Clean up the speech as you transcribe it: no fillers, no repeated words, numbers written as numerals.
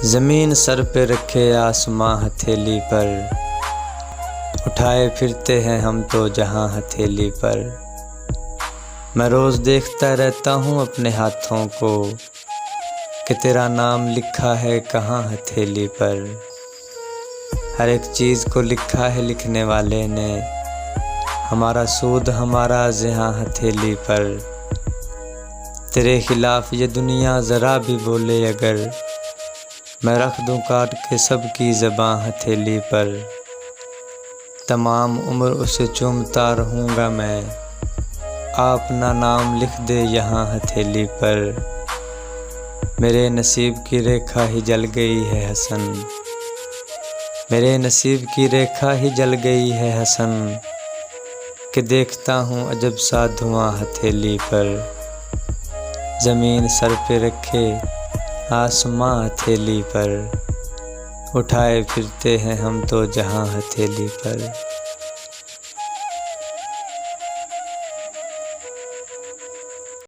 ज़मीन सर पे रखे आसमां हथेली पर, उठाए फिरते हैं हम तो जहां हथेली पर। मैं रोज़ देखता रहता हूँ अपने हाथों को कि तेरा नाम लिखा है कहाँ हथेली पर। हर एक चीज़ को लिखा है लिखने वाले ने, हमारा सूद हमारा ज़िहां हथेली पर। तेरे खिलाफ ये दुनिया ज़रा भी बोले अगर, मैं रख दूँ काट के सबकी ज़बां हथेली पर। तमाम उम्र उसे चूमता रहूँगा मैं, अपना नाम लिख दे यहाँ हथेली पर। मेरे नसीब की रेखा ही जल गई है हसन, मेरे नसीब की रेखा ही जल गई है हसन, कि देखता हूँ अजब सा धुआं हथेली पर। ज़मीन सर पे रखे आसमां हथेली पर, उठाए फिरते हैं हम तो जहां हथेली पर।